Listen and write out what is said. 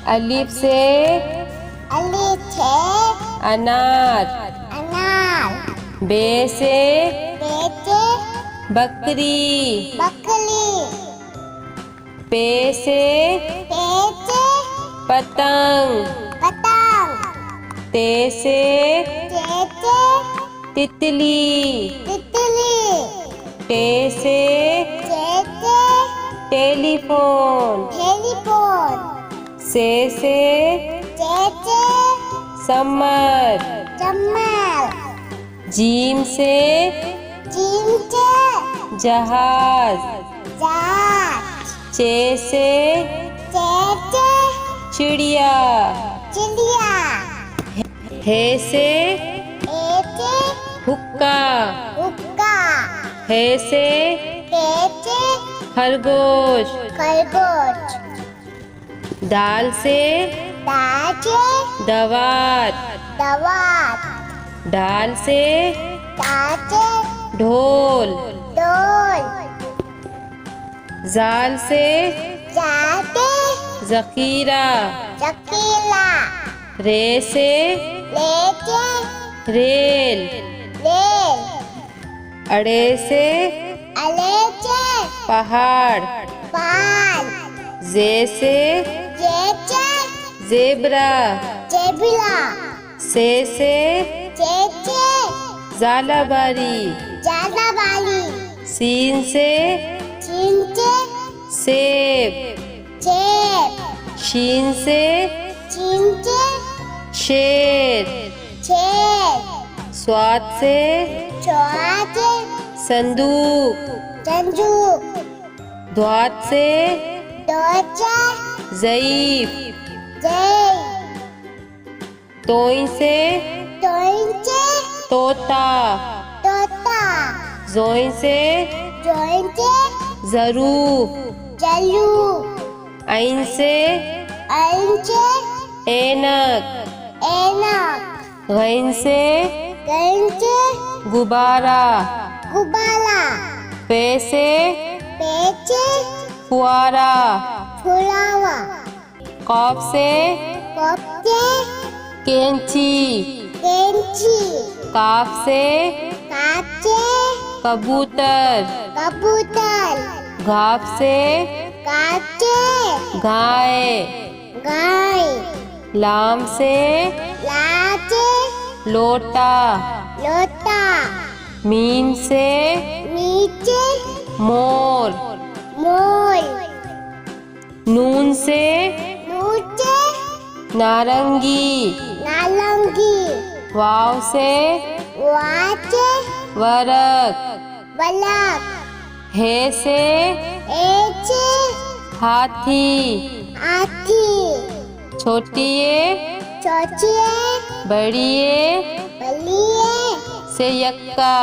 अलिफ से अनार। बे से बकरी। पे से पतंग। ते से तितली। टे से टेलीफोन। से समर। जीम से जहाज। चे से चिड़िया। हे से हुक्का। हे से खरगोश। दाल से दवात। डाल से ढोल। जाल से जखीरा। रे से रेल। अड़े से पहाड़। जे से जेब्रा। से झालाबारी। सीन से सेब। शीन से शेर। स्वाद से संदूक। द्वात से ज़ईफ। तोई से तोता। जोई से ज़रूफ। ऐन से ऐनक। गैन से गुब्बारा। पे से फुआरा। कॉफ से कैंची। काफ से कबूतर। घाफ से गाय। लाम से लोटा। मीम से मोर। नून से नारंगी। वाव से वरक। हे से हाथी। छोटिए बड़िए से यक्का।